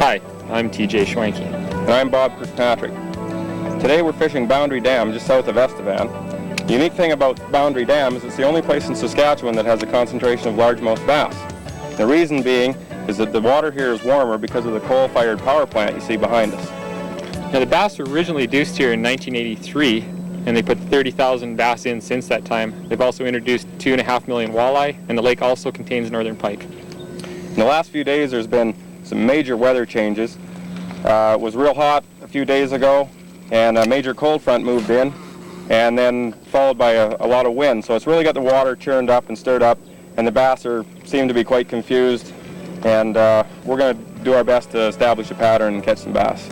Hi, I'm TJ Schwanke. And I'm Bob Kirkpatrick. Today we're fishing Boundary Dam just south of Estevan. The unique thing about Boundary Dam is it's the only place in Saskatchewan that has a concentration of largemouth bass. The reason being is that the water here is warmer because of the coal-fired power plant you see behind us. Now the bass were originally reduced here in 1983, and they put 30,000 bass in since that time. They've also introduced 2.5 million walleye, and the lake also contains northern pike. In the last few days there's been some major weather changes. It was real hot a few days ago, and a major cold front moved in, and then followed by a lot of wind. So it's really got the water churned up and stirred up, and the bass seem to be quite confused, and we're going to do our best to establish a pattern and catch some bass.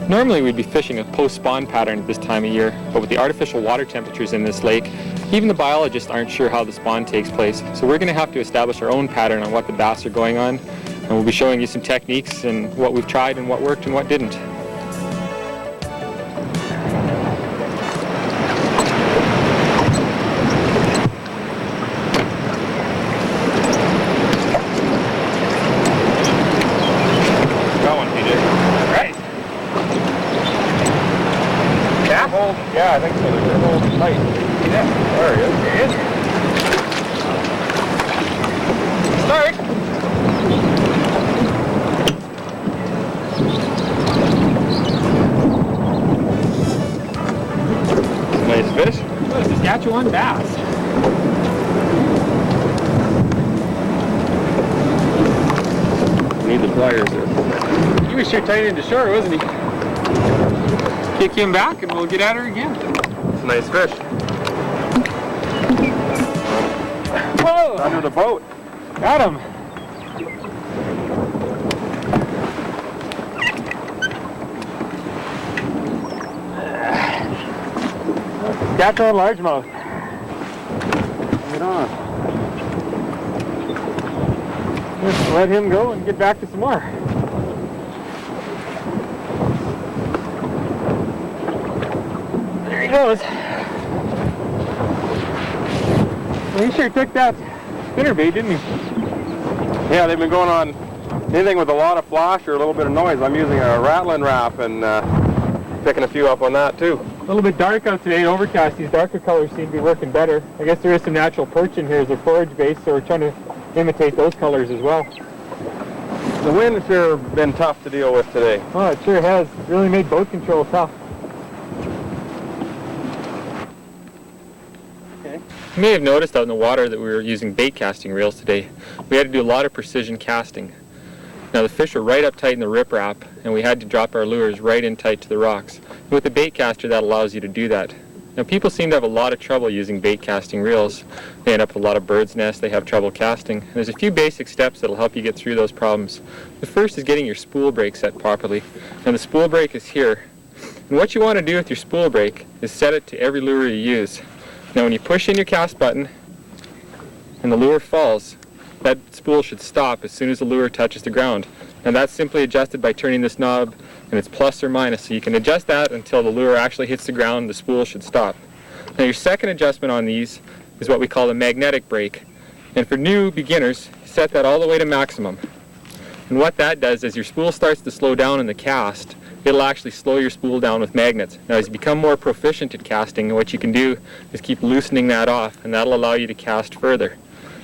Normally we'd be fishing a post-spawn pattern at this time of year, but with the artificial water temperatures in this lake, even the biologists aren't sure how the spawn takes place. So we're going to have to establish our own pattern on what the bass are going on, and we'll be showing you some techniques and what we've tried and what worked and what didn't. Yeah, I think so. They're holding tight. Yeah, there he is. There he is. Start! Nice fish. Oh, Saskatchewan bass. Need the pliers here. He was sure tight into shore, wasn't he? Kick him back and we'll get at her again. It's a nice fish. Whoa! Under the boat. Got him. Saskatchewan largemouth. Get on. Just let him go and get back to some more. There he goes. Well, he sure took that spinnerbait, didn't he? Yeah, they've been going on anything with a lot of flash or a little bit of noise. I'm using a rattling wrap and picking a few up on that too. A little bit dark out today, overcast. These darker colors seem to be working better. I guess there is some natural perch in here as a forage base, so we're trying to imitate those colors as well. The wind's sure been tough to deal with today. Oh, it sure has. It really made boat control tough. Okay. You may have noticed out in the water that we were using bait casting reels today. We had to do a lot of precision casting. Now the fish were right up tight in the riprap, and we had to drop our lures right in tight to the rocks. And with the bait caster, that allows you to do that. Now people seem to have a lot of trouble using bait casting reels. They end up with a lot of bird's nests, they have trouble casting. And there's a few basic steps that'll help you get through those problems. The first is getting your spool brake set properly. Now the spool brake is here. And what you want to do with your spool brake is set it to every lure you use. Now when you push in your cast button and the lure falls, that spool should stop as soon as the lure touches the ground. And that's simply adjusted by turning this knob, and it's plus or minus. So you can adjust that until the lure actually hits the ground, the spool should stop. Now your second adjustment on these is what we call the magnetic brake. And for new beginners, set that all the way to maximum. And what that does is your spool starts to slow down in the cast, it'll actually slow your spool down with magnets. Now as you become more proficient at casting, what you can do is keep loosening that off, and that'll allow you to cast further.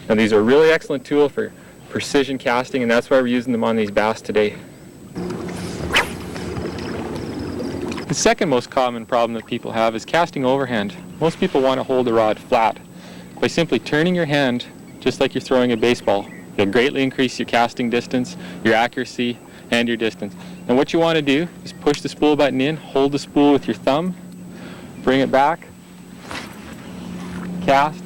Now these are a really excellent tool for precision casting, and that's why we're using them on these bass today. The second most common problem that people have is casting overhand. Most people want to hold the rod flat. By simply turning your hand just like you're throwing a baseball, you'll greatly increase your casting distance, your accuracy, and your distance. And what you want to do is push the spool button in, hold the spool with your thumb, bring it back, cast.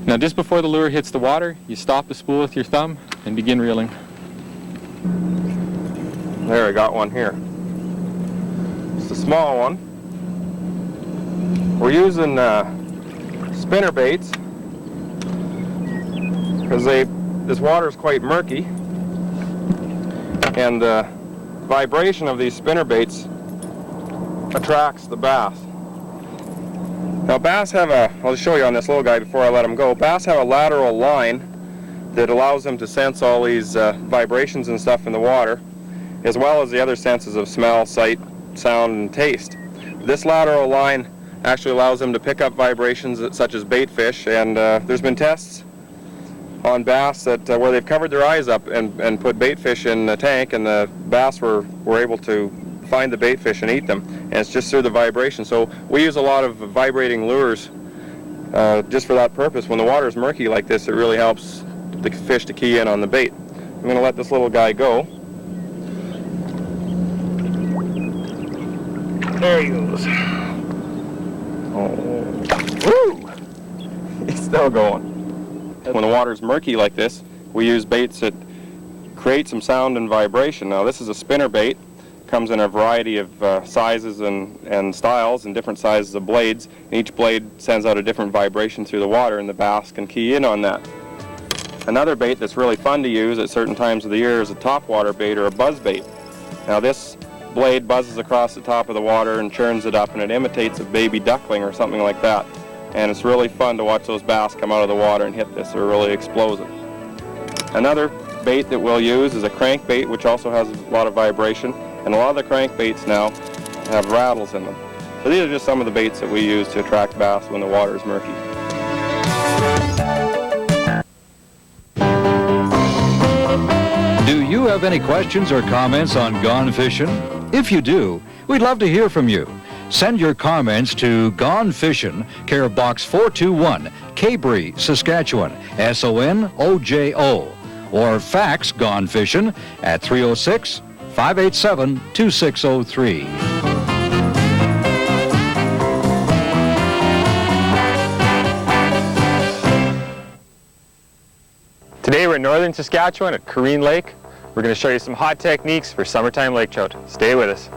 Now just before the lure hits the water, you stop the spool with your thumb and begin reeling. There, I got one here. It's a small one. We're using spinner baits because this water is quite murky, and the vibration of these spinner baits attracts the bass. Now bass have I'll just show you on this little guy before I let him go. Bass have a lateral line that allows them to sense all these vibrations and stuff in the water, as well as the other senses of smell, sight, sound, and taste. This lateral line actually allows them to pick up vibrations such as bait fish, and there's been tests on bass that where they've covered their eyes up and put bait fish in the tank, and the bass were able to find the bait fish and eat them, and it's just through the vibration. So we use a lot of vibrating lures just for that purpose. When the water is murky like this, it really helps the fish to key in on the bait. I'm going to let this little guy go. There he goes. Oh, woo! He's still going. When the water's murky like this, we use baits that create some sound and vibration. Now this is a spinner bait. Comes in a variety of sizes and styles and different sizes of blades. And each blade sends out a different vibration through the water, and the bass can key in on that. Another bait that's really fun to use at certain times of the year is a topwater bait or a buzz bait. Now this blade buzzes across the top of the water and churns it up, and it imitates a baby duckling or something like that. And it's really fun to watch those bass come out of the water and hit this. They're really explosive. Another bait that we'll use is a crankbait, which also has a lot of vibration. And a lot of the crankbaits now have rattles in them. So these are just some of the baits that we use to attract bass when the water is murky. Do you have any questions or comments on Gone Fishin'? If you do, we'd love to hear from you. Send your comments to Gone Fishin', care of Box 421, Cabri, Saskatchewan, SONOJO, or fax Gone Fishin' at 306-587-2603. Today we're in northern Saskatchewan at Careen Lake. We're going to show you some hot techniques for summertime lake trout. Stay with us.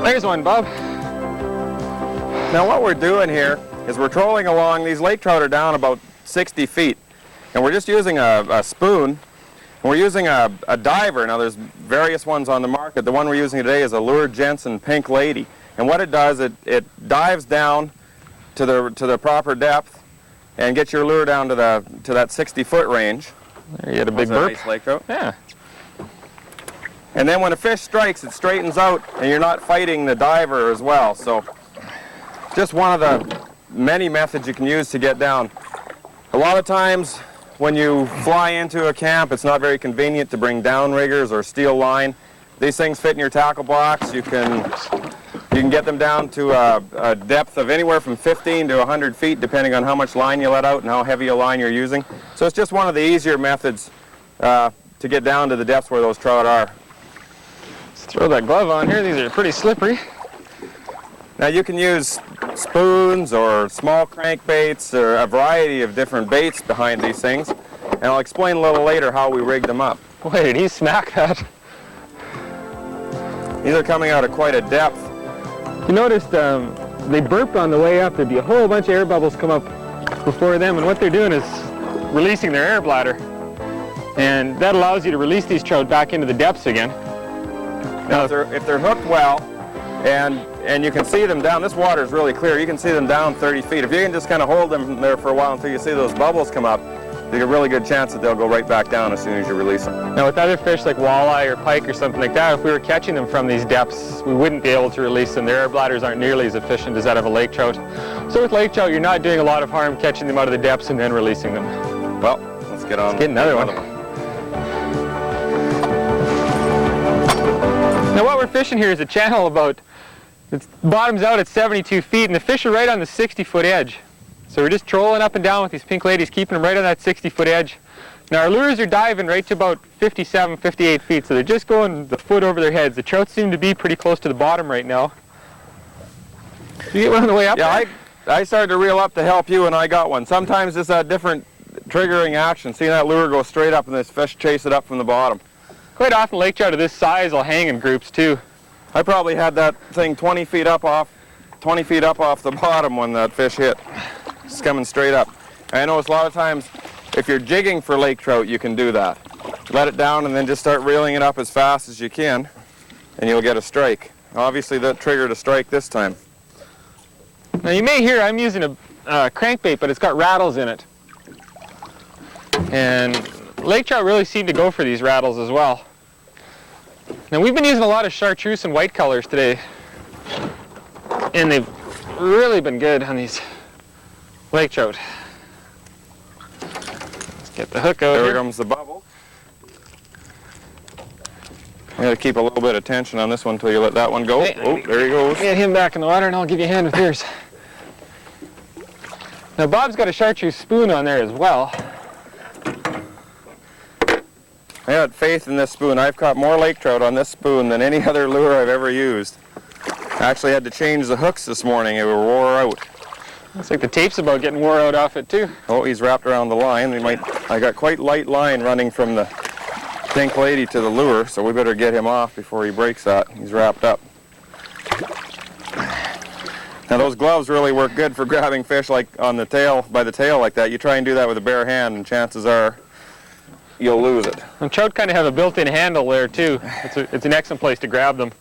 There's one, Bob. Now what we're doing here is we're trolling along. These lake trout are down about 60 feet. And we're just using a spoon. And we're using a diver. Now there's various ones on the market. The one we're using today is a Lure Jensen Pink Lady. And what it does, it dives down to the proper depth and gets your lure down to that 60-foot range. There you get a big burp. Nice lake trout. Yeah. And then when a fish strikes, it straightens out, and you're not fighting the diver as well. So just one of the many methods you can use to get down. A lot of times when you fly into a camp, it's not very convenient to bring down riggers or steel line. These things fit in your tackle box. You can get them down to a depth of anywhere from 15 to 100 feet, depending on how much line you let out and how heavy a line you're using. So it's just one of the easier methods to get down to the depths where those trout are. Let's throw that glove on here. These are pretty slippery. Now you can use spoons or small crankbaits or a variety of different baits behind these things. And I'll explain a little later how we rig them up. Boy, did he smack that. These are coming out at quite a depth. You noticed they burp on the way up. There'd be a whole bunch of air bubbles come up before them, and what they're doing is releasing their air bladder. And that allows you to release these trout back into the depths again. Now if they're hooked well, and you can see them down, this water is really clear, you can see them down 30 feet. If you can just kind of hold them there for a while until you see those bubbles come up, there's a really good chance that they'll go right back down as soon as you release them. Now with other fish like walleye or pike or something like that, if we were catching them from these depths, we wouldn't be able to release them. Their air bladders aren't nearly as efficient as that of a lake trout. So with lake trout, you're not doing a lot of harm catching them out of the depths and then releasing them. Well, let's get on. Let's get another one. Now what we're fishing here is a channel about, it bottoms out at 72 feet and the fish are right on the 60-foot edge. So we're just trolling up and down with these pink ladies, keeping them right on that 60-foot edge. Now our lures are diving right to about 57, 58 feet, so they're just going the foot over their heads. The trout seem to be pretty close to the bottom right now. Did you get one on the way up? Yeah, I started to reel up to help you and I got one. Sometimes it's a different triggering action. Seeing that lure go straight up and this fish chase it up from the bottom. Quite often lake trout of this size will hang in groups too. I probably had that thing 20 feet up off the bottom when that fish hit. It's coming straight up. I notice a lot of times if you're jigging for lake trout, you can do that. Let it down and then just start reeling it up as fast as you can and you'll get a strike. Obviously that triggered a strike this time. Now you may hear I'm using a crankbait, but it's got rattles in it. And lake trout really seem to go for these rattles as well. Now we've been using a lot of chartreuse and white colors today. And they've really been good on these lake trout. Let's get the hook out There here. comes the bubble. You gotta keep a little bit of tension on this one until you let that one go. Hey, Oh, there he goes. Get him back in the water and I'll give you a hand with yours. Now Bob's got a chartreuse spoon on there as well. I had faith in this spoon. I've caught more lake trout on this spoon than any other lure I've ever used. I actually had to change the hooks this morning. They were wore out. Looks like the tape's about getting wore out off it too. Oh, he's wrapped around the line. I got quite light line running from the pink lady to the lure, so we better get him off before he breaks that. He's wrapped up. Now those gloves really work good for grabbing fish like on the tail, by the tail like that. You try and do that with a bare hand and chances are you'll lose it. And trout kind of have a built-in handle there too. It's an excellent place to grab them.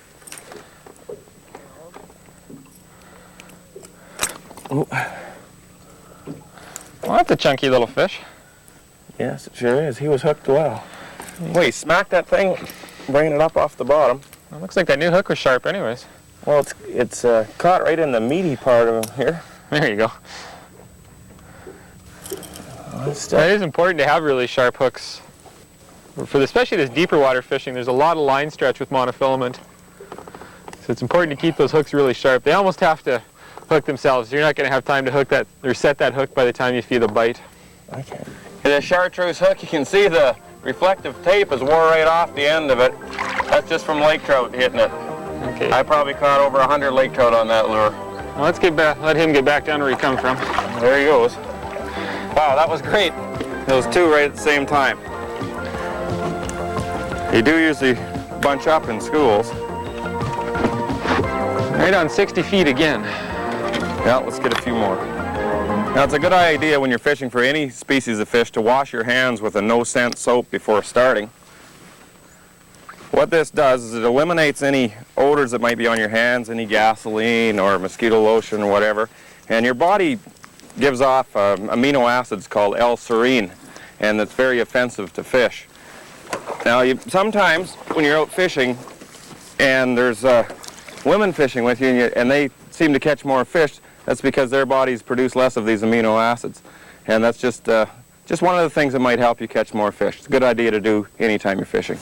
Ooh. Well, that's a chunky little fish. Yes, it sure is. He was hooked well. Wait, smack that thing, bringing it up off the bottom. Well, looks like that new hook was sharp anyways. Well, it's caught right in the meaty part of him here. There you go. Oh, It is important to have really sharp hooks. Especially this deeper water fishing, there's a lot of line stretch with monofilament. So it's important to keep those hooks really sharp. They almost have to hook themselves. You're not going to have time to hook that or set that hook by the time you feel the bite. Okay. The chartreuse hook, you can see the reflective tape is wore right off the end of it. That's just from lake trout hitting it. Okay. I probably caught over 100 lake trout on that lure. Well, let's get back. Let him get back down where he come from. There he goes. Wow, that was great. Those two right at the same time. You do usually bunch up in schools. Right on 60 feet again. Yeah, let's get a few more. Now, it's a good idea when you're fishing for any species of fish to wash your hands with a no-scent soap before starting. What this does is it eliminates any odors that might be on your hands, any gasoline or mosquito lotion or whatever, and your body gives off amino acids called L-serine, and that's very offensive to fish. Now, sometimes when you're out fishing and there's women fishing with you and they seem to catch more fish, that's because their bodies produce less of these amino acids. And that's just one of the things that might help you catch more fish. It's a good idea to do anytime you're fishing.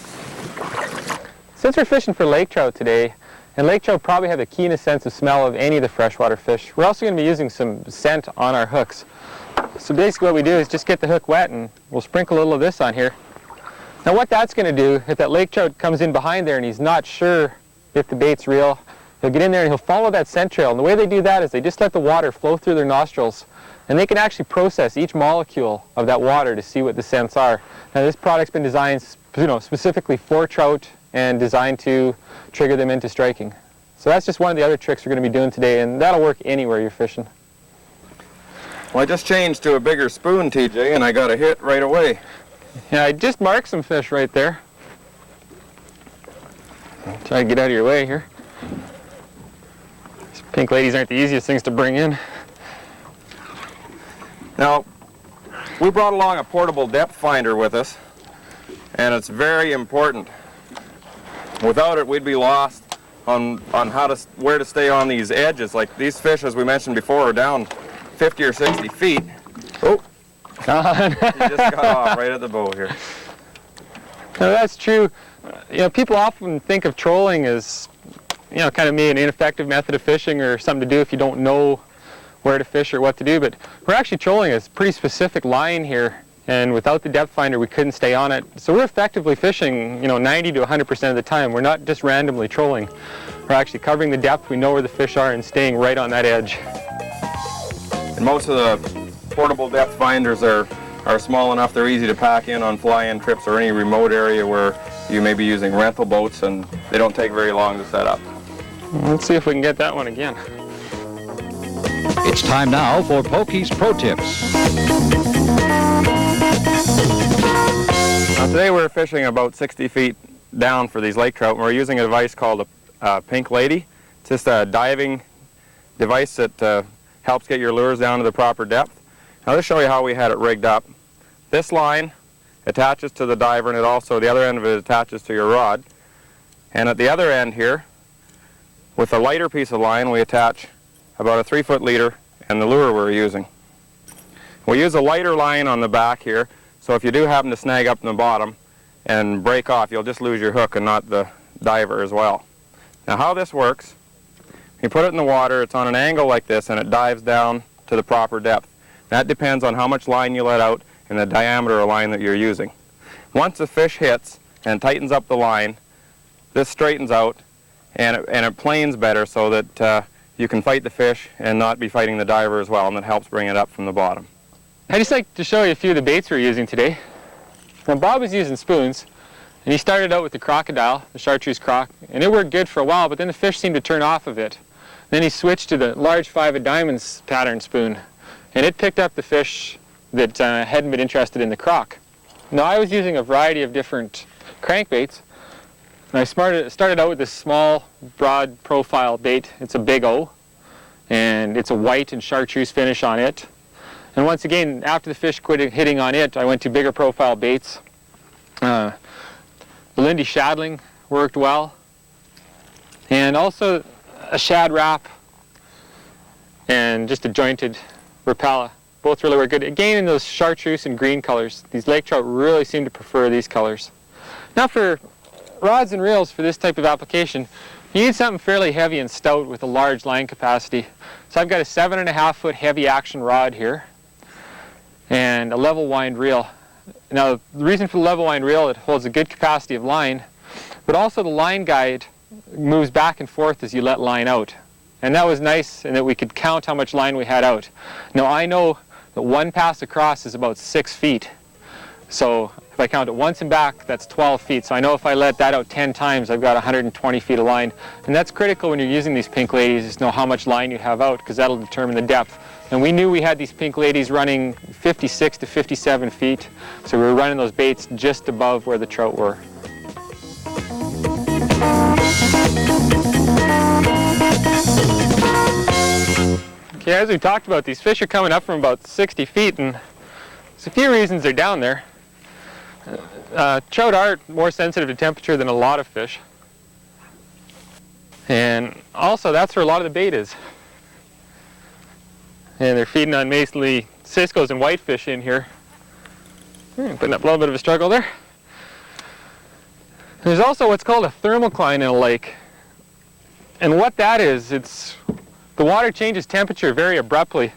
Since we're fishing for lake trout today, and lake trout probably have the keenest sense of smell of any of the freshwater fish, we're also going to be using some scent on our hooks. So basically what we do is just get the hook wet and we'll sprinkle a little of this on here. Now what that's going to do, if that lake trout comes in behind there and he's not sure if the bait's real, he'll get in there and he'll follow that scent trail. And the way they do that is they just let the water flow through their nostrils, and they can actually process each molecule of that water to see what the scents are. Now this product's been designed specifically for trout and designed to trigger them into striking. So that's just one of the other tricks we're going to be doing today, and that'll work anywhere you're fishing. Well, I just changed to a bigger spoon, TJ, and I got a hit right away. Yeah, I just marked some fish right there. Try to get out of your way here. These pink ladies aren't the easiest things to bring in. Now, We brought along a portable depth finder with us, and it's very important. Without it, we'd be lost on where to stay on these edges. Like these fish, as we mentioned before, are down 50 or 60 feet. Oh, he just got off right at the bow here. No, that's true. You know, people often think of trolling as, you know, kind of maybe an ineffective method of fishing or something to do if you don't know where to fish or what to do, but we're actually trolling a pretty specific line here, and without the depth finder we couldn't stay on it. So we're effectively fishing, you know, 90 to 100% of the time. We're not just randomly trolling. We're actually covering the depth, we know where the fish are, and staying right on that edge. And most of the portable depth finders are small enough, they're easy to pack in on fly-in trips or any remote area where you may be using rental boats, and they don't take very long to set up. Let's see if we can get that one again. It's time now for Pokey's Pro Tips. Now today we're fishing about 60 feet down for these lake trout, and we're using a device called a Pink Lady. It's just a diving device that helps get your lures down to the proper depth. Now let's show you how we had it rigged up. This line attaches to the diver, and it also, the other end of it attaches to your rod. And at the other end here, with a lighter piece of line, we attach about a 3-foot leader and the lure we're using. We use a lighter line on the back here, so if you do happen to snag up in the bottom and break off, you'll just lose your hook and not the diver as well. Now how this works, you put it in the water, it's on an angle like this, and it dives down to the proper depth. That depends on how much line you let out and the diameter of line that you're using. Once the fish hits and tightens up the line, this straightens out and it planes better so that you can fight the fish and not be fighting the diver as well, and that helps bring it up from the bottom. I'd just like to show you a few of the baits we're using today. Now Bob was using spoons, and he started out with the crocodile, the chartreuse croc, and it worked good for a while, but then the fish seemed to turn off of it. Then he switched to the large 5-of-diamonds pattern spoon, and it picked up the fish that hadn't been interested in the croc. Now I was using a variety of different crankbaits, and I started out with this small, broad profile bait. It's a Big O, and it's a white and chartreuse finish on it. And once again, after the fish quit hitting on it, I went to bigger profile baits. The Lindy Shadling worked well, and also a shad wrap and just a jointed Rapala. Both really work good. Again, in those chartreuse and green colors. These lake trout really seem to prefer these colors. Now for rods and reels for this type of application, you need something fairly heavy and stout with a large line capacity. So I've got a 7.5-foot heavy action rod here and a level wind reel. Now the reason for the level wind reel, it holds a good capacity of line, but also the line guide moves back and forth as you let line out. And that was nice in that we could count how much line we had out. Now I know that one pass across is about 6 feet. So if I count it once and back, that's 12 feet. So I know if I let that out 10 times, I've got 120 feet of line. And that's critical when you're using these Pink Ladies, is to know how much line you have out, because that'll determine the depth. And we knew we had these Pink Ladies running 56 to 57 feet. So we were running those baits just above where the trout were. Okay, as we talked about, these fish are coming up from about 60 feet, and there's a few reasons they're down there. Trout are more sensitive to temperature than a lot of fish. And also, that's where a lot of the bait is. And they're feeding on mainly ciscos and whitefish in here. Putting up a little bit of a struggle there. There's also what's called a thermocline in a lake. And what that is, it's the water changes temperature very abruptly,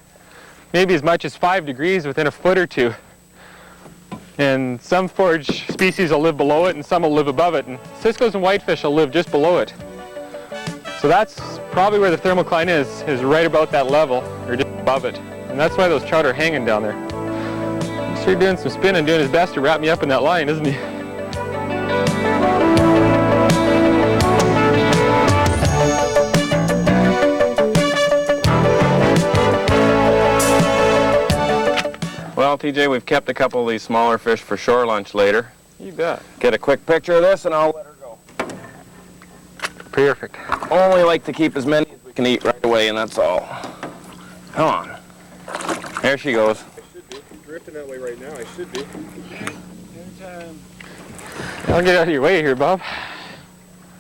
maybe as much as 5 degrees within a foot or two. And some forage species will live below it and some will live above it, and ciscos and whitefish will live just below it. So that's probably where the thermocline is right about that level, or just above it. And that's why those trout are hanging down there. He's sure doing some spinning, doing his best to wrap me up in that line, isn't he? Well, TJ, we've kept a couple of these smaller fish for shore lunch later. You bet. Get a quick picture of this and I'll let her go. Perfect. Only like to keep as many as we can eat right away, and that's all. Come on. There she goes. drifting that way right now. I should be. I'll get out of your way here, Bob.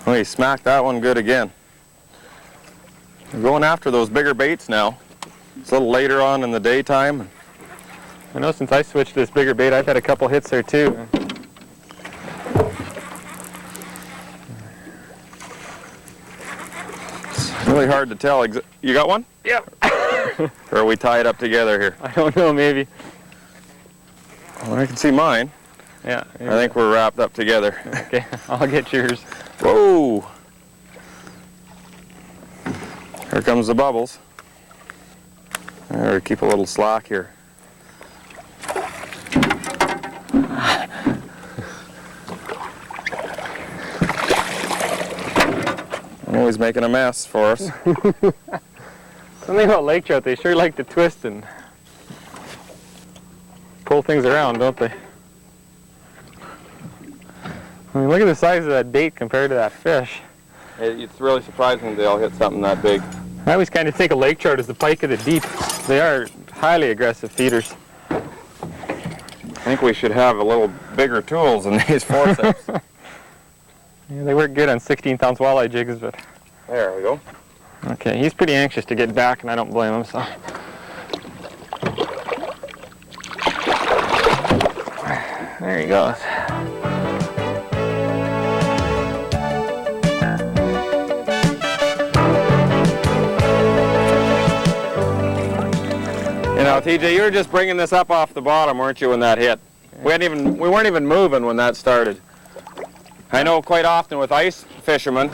Oh, he smacked that one good again. We're going after those bigger baits now. It's a little later on in the daytime. I know since I switched to this bigger bait, I've had a couple hits there too. It's really hard to tell. You got one? Yep. Or are we tied up together here? I don't know, maybe. Well, I can see mine. Yeah. I think we're wrapped up together. Okay, I'll get yours. Whoa! Here comes the bubbles. There, keep a little slack here. I'm always making a mess for us. Something about lake trout, they sure like to twist and pull things around, don't they? I mean, look at the size of that bait compared to that fish. It's really surprising they'll hit something that big. I always kind of think of lake trout as the pike of the deep. They are highly aggressive feeders. I think we should have a little bigger tools than these forceps. Yeah, they work good on 16th-ounce walleye jigs, but... There we go. Okay, he's pretty anxious to get back, and I don't blame him, so... There he goes. You know, TJ, you were just bringing this up off the bottom, weren't you, when that hit? We weren't even moving when that started. I know quite often with ice fishermen,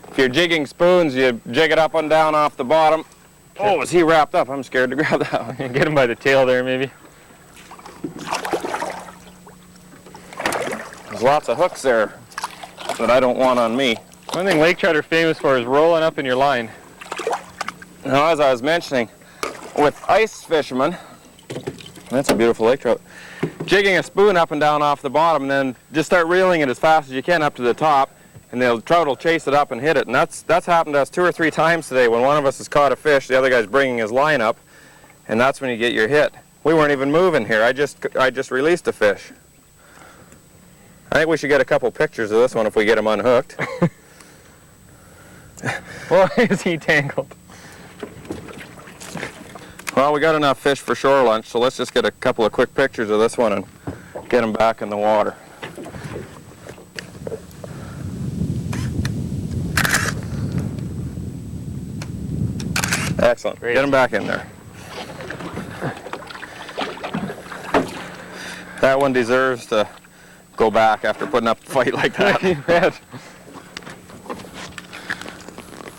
if you're jigging spoons, you jig it up and down off the bottom. Oh, is he wrapped up? I'm scared to grab that one. Get him by the tail there, maybe. There's lots of hooks there that I don't want on me. One thing lake trout are famous for is rolling up in your line. Now, as I was mentioning, with ice fishermen, that's a beautiful lake trout, jigging a spoon up and down off the bottom and then just start reeling it as fast as you can up to the top, and the trout will chase it up and hit it. And that's happened to us 2 or 3 times today. When one of us has caught a fish, the other guy's bringing his line up, and that's when you get your hit. We weren't even moving here. I just released a fish. I think we should get a couple pictures of this one if we get him unhooked. Boy, is he tangled. Well, we got enough fish for shore lunch, so let's just get a couple of quick pictures of this one and get him back in the water. Excellent. Great. Get him back in there. That one deserves to go back after putting up a fight like that.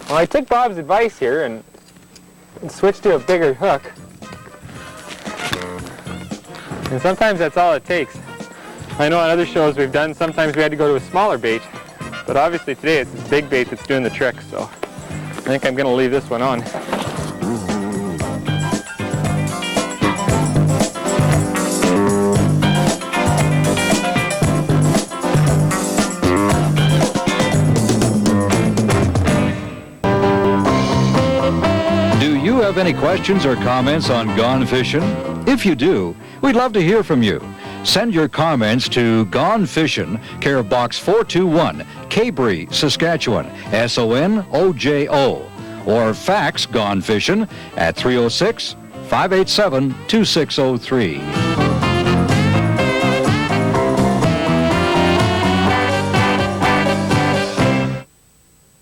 Well, I took Bob's advice here and switched to a bigger hook. And sometimes that's all it takes. I know on other shows we've done, sometimes we had to go to a smaller bait, but obviously today it's this big bait that's doing the trick, so I think I'm going to leave this one on. Do you have any questions or comments on Gone Fishin'? If you do, we'd love to hear from you. Send your comments to Gone Fishin', care of Box 421, Cabri, Saskatchewan, SONOJO, or fax Gone Fishin' at 306-587-2603.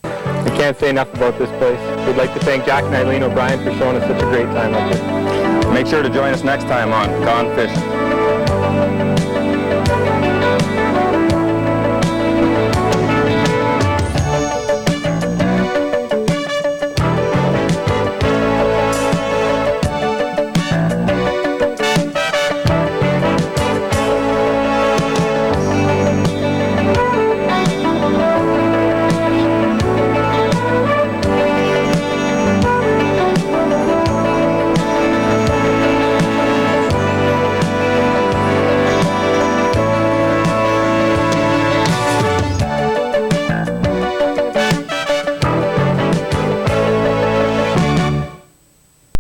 I can't say enough about this place. We'd like to thank Jack and Eileen O'Brien for showing us such a great time up here. Make sure to join us next time on Gone Fishing.